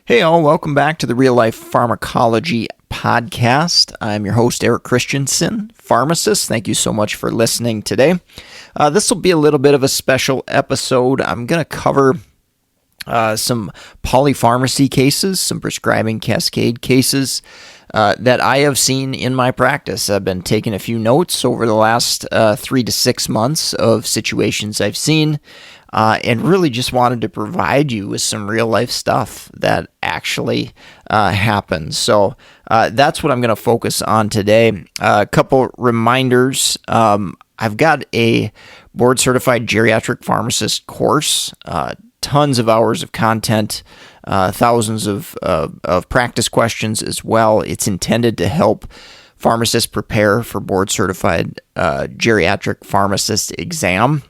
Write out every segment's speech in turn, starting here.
Hey all, welcome back to the Real Life Pharmacology Podcast. I'm your host, Eric Christensen, pharmacist. Thank you so much for listening today. This will be a little bit of a special episode. I'm going to cover some polypharmacy cases, some prescribing cascade cases that I have seen in my practice. I've been taking a few notes over the last 3 to 6 months of situations I've seen, and really just wanted to provide you with some real life stuff that actually happens. So that's what I'm going to focus on today. A couple reminders. I've got a board certified geriatric pharmacist course, tons of hours of content, thousands of practice questions as well. It's intended to help pharmacists prepare for board certified geriatric pharmacist exam.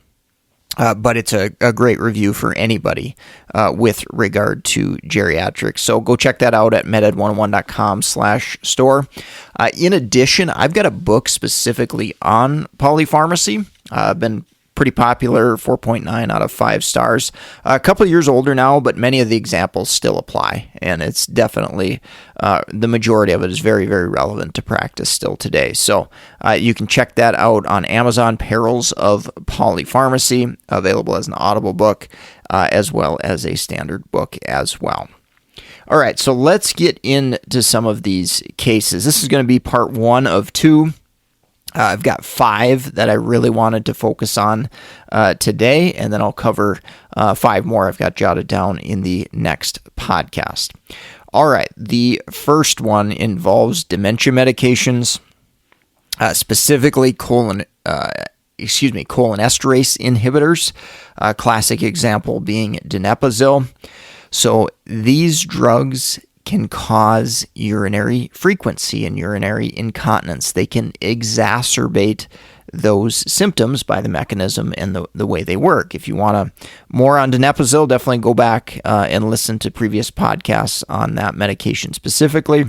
But it's a great review for anybody with regard to geriatrics. So go check that out at meded101.com/store. In addition, I've got a book specifically on polypharmacy. Been pretty popular, 4.9 out of 5 stars. A couple of years older now, but many of the examples still apply. And it's definitely, the majority of it is very, very relevant to practice still today. So you can check that out on Amazon, Perils of Polypharmacy, available as an Audible book, as well as a standard book as well. All right, so let's get into some of these cases. This is going to be part 1 of 2. I've got 5 that I really wanted to focus on today, and then I'll cover 5 more I've got jotted down in the next podcast. All right, the first one involves dementia medications, specifically cholinesterase inhibitors, classic example being donepezil. So these drugs can cause urinary frequency and urinary incontinence. They can exacerbate those symptoms by the mechanism and the way they work. If you want more on donepezil, definitely go back and listen to previous podcasts on that medication specifically.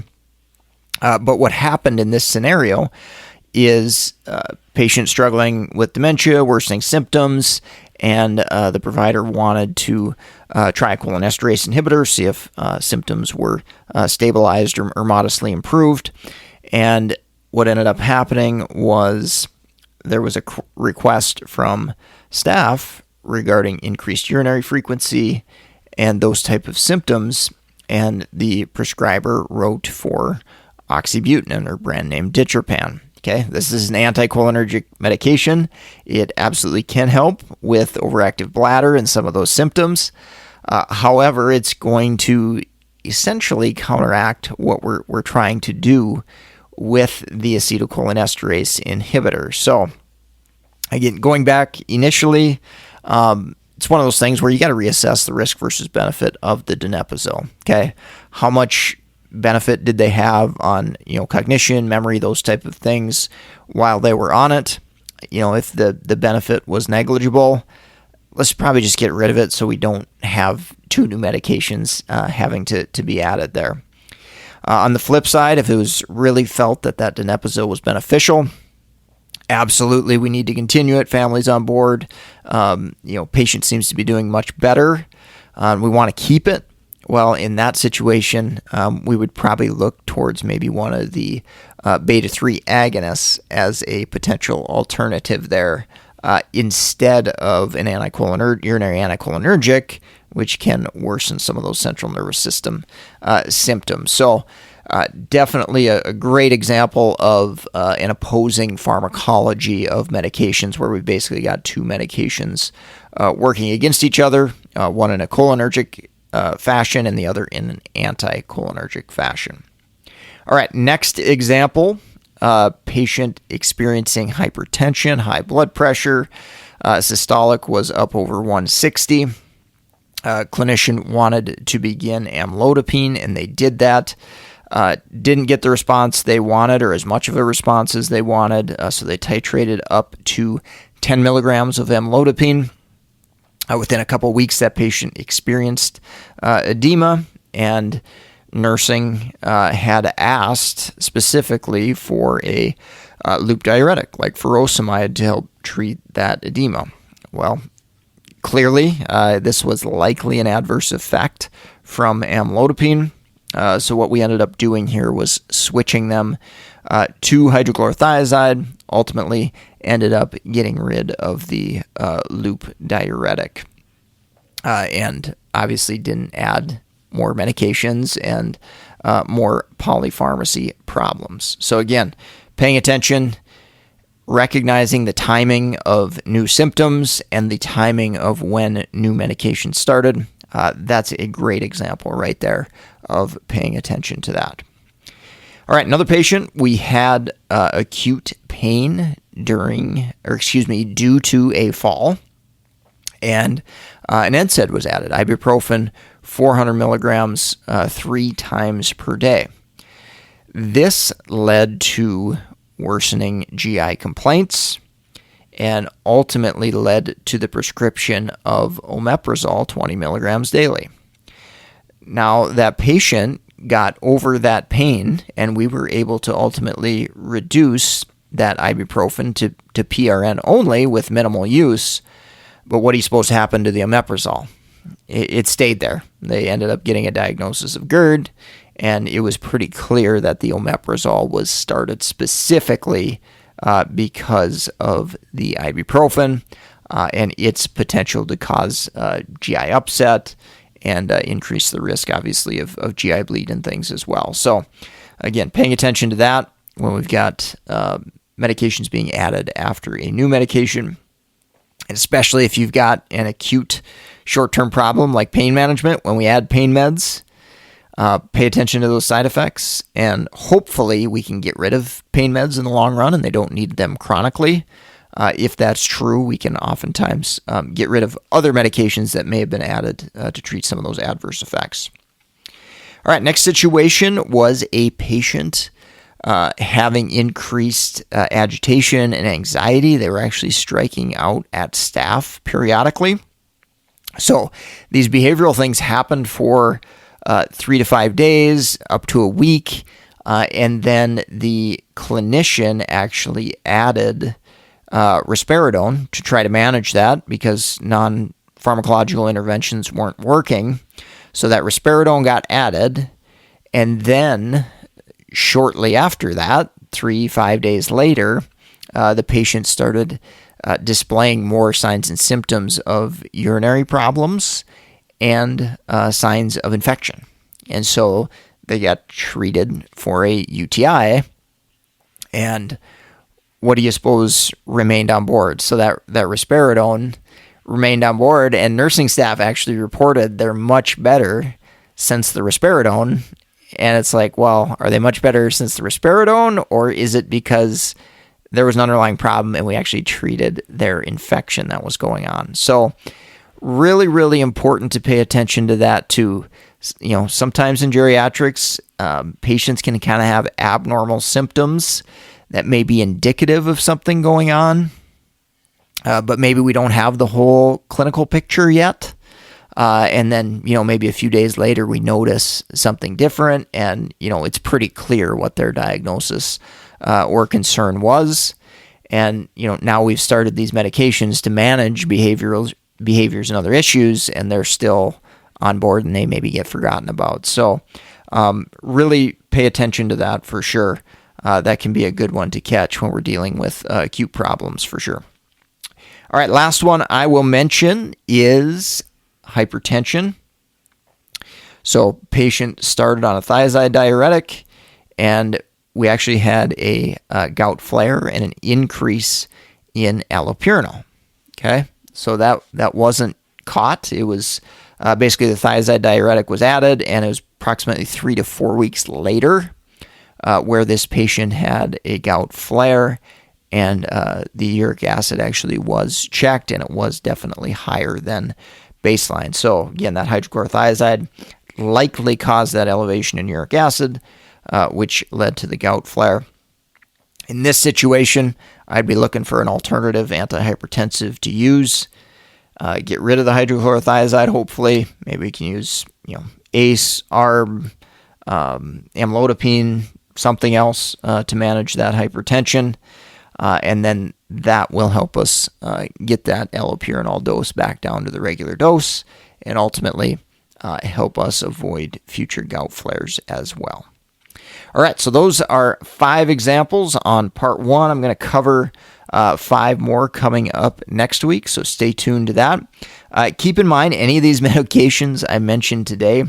But what happened in this scenario is patient struggling with dementia, worsening symptoms, and the provider wanted to try a cholinesterase inhibitor, see if symptoms were stabilized or modestly improved. And what ended up happening was there was a request from staff regarding increased urinary frequency and those type of symptoms, and the prescriber wrote for oxybutynin, or brand name Ditropan. Okay, this is an anticholinergic medication. It absolutely can help with overactive bladder and some of those symptoms. However, it's going to essentially counteract what we're trying to do with the acetylcholinesterase inhibitor. So, again, going back initially, it's one of those things where you got to reassess the risk versus benefit of the donepezil. Okay, how much benefit did they have on, cognition, memory, those type of things while they were on it? If the benefit was negligible, let's probably just get rid of it so we don't have 2 new medications having to be added there. On the flip side, if it was really felt that donepezil was beneficial, absolutely we need to continue it. Families on board. Patient seems to be doing much better. We want to keep it. Well, in that situation, we would probably look towards maybe one of the beta-3 agonists as a potential alternative there, instead of an urinary anticholinergic, which can worsen some of those central nervous system symptoms. So definitely a great example of an opposing pharmacology of medications where we basically got 2 medications working against each other, one in a cholinergic fashion and the other in an anticholinergic fashion. All right, next example, patient experiencing hypertension, high blood pressure, systolic was up over 160. Clinician wanted to begin amlodipine, and they did that. Didn't get the response they wanted, or as much of a response as they wanted, so they titrated up to 10 milligrams of amlodipine. Within a couple of weeks, that patient experienced edema, and nursing had asked specifically for a loop diuretic like furosemide to help treat that edema. Well, clearly, this was likely an adverse effect from amlodipine. So what we ended up doing here was switching them to hydrochlorothiazide, ultimately ended up getting rid of the loop diuretic, and obviously didn't add more medications and more polypharmacy problems. So again, paying attention, recognizing the timing of new symptoms and the timing of when new medication started. That's a great example right there of paying attention to that. All right, another patient, we had acute pain due to a fall, and an NSAID was added, ibuprofen, 400 milligrams 3 times per day. This led to worsening GI complaints and ultimately led to the prescription of omeprazole 20 milligrams daily. Now, that patient got over that pain, and we were able to ultimately reduce that ibuprofen to PRN only with minimal use. But what do you suppose happened to the omeprazole? It stayed there. They ended up getting a diagnosis of GERD, and it was pretty clear that the omeprazole was started specifically because of the ibuprofen and its potential to cause GI upset and increase the risk, obviously, of GI bleed and things as well. So, again, paying attention to that when we've got medications being added after a new medication, and especially if you've got an acute short-term problem like pain management, when we add pain meds, pay attention to those side effects, and hopefully we can get rid of pain meds in the long run and they don't need them chronically. If that's true, we can oftentimes get rid of other medications that may have been added to treat some of those adverse effects. All right, next situation was a patient having increased agitation and anxiety. They were actually striking out at staff periodically. So these behavioral things happened for 3 to 5 days, up to a week, and then the clinician actually added risperidone to try to manage that because non-pharmacological interventions weren't working. So that risperidone got added, and then shortly after that, 3-5 days later, the patient started displaying more signs and symptoms of urinary problems and signs of infection. And so they got treated for a UTI, and what do you suppose remained on board? So that risperidone remained on board, and nursing staff actually reported they're much better since the risperidone. And it's like, well, are they much better since the risperidone, or is it because there was an underlying problem and we actually treated their infection that was going on? So really, really important to pay attention to that too. You know, sometimes in geriatrics, patients can kind of have abnormal symptoms that may be indicative of something going on, but maybe we don't have the whole clinical picture yet. And then, maybe a few days later, we notice something different, and, it's pretty clear what their diagnosis or concern was. And, now we've started these medications to manage behaviors and other issues, and they're still on board and they maybe get forgotten about. So really pay attention to that for sure. That can be a good one to catch when we're dealing with acute problems for sure. All right, last one I will mention is hypertension. So patient started on a thiazide diuretic, and we actually had a gout flare and an increase in allopurinol. Okay, so that wasn't caught. It was basically the thiazide diuretic was added, and it was approximately 3 to 4 weeks later where this patient had a gout flare, and the uric acid actually was checked, and it was definitely higher than baseline. So again, that hydrochlorothiazide likely caused that elevation in uric acid, which led to the gout flare. In this situation, I'd be looking for an alternative antihypertensive to use. Get rid of the hydrochlorothiazide, hopefully. Maybe we can use, ACE, ARB, amlodipine, something else to manage that hypertension. And then that will help us get that allopurinol dose back down to the regular dose, and ultimately help us avoid future gout flares as well. All right, so those are 5 examples on part 1. I'm going to cover 5 more coming up next week, so stay tuned to that. Keep in mind, any of these medications I mentioned today,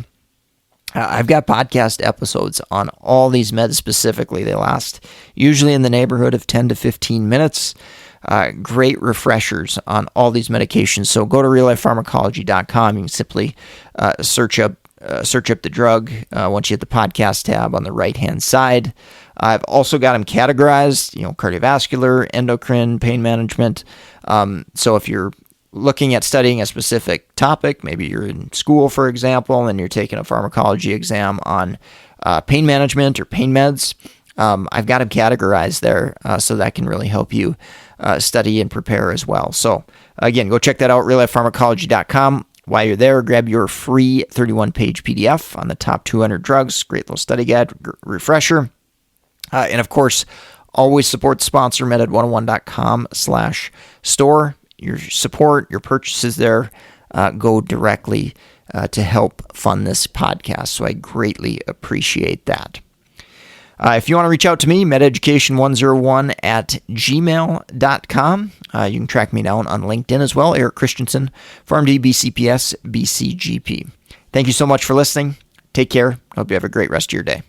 I've got podcast episodes on all these meds specifically. They last usually in the neighborhood of 10 to 15 minutes. Great refreshers on all these medications. So go to reallifepharmacology.com. You can simply search up the drug once you hit the podcast tab on the right-hand side. I've also got them categorized, cardiovascular, endocrine, pain management. So if you're looking at studying a specific topic, maybe you're in school, for example, and you're taking a pharmacology exam on pain management or pain meds, I've got them categorized there, so that can really help you study and prepare as well. So again, go check that out, reallifepharmacology.com. While you're there, grab your free 31-page PDF on the top 200 drugs. Great little study guide, refresher. And of course, always support the sponsor, meded101.com/store. Your support, your purchases there go directly to help fund this podcast. So I greatly appreciate that. If you want to reach out to me, mededucation101@gmail.com. You can track me down on LinkedIn as well, Eric Christensen, PharmD, BCPS, BCGP. Thank you so much for listening. Take care. Hope you have a great rest of your day.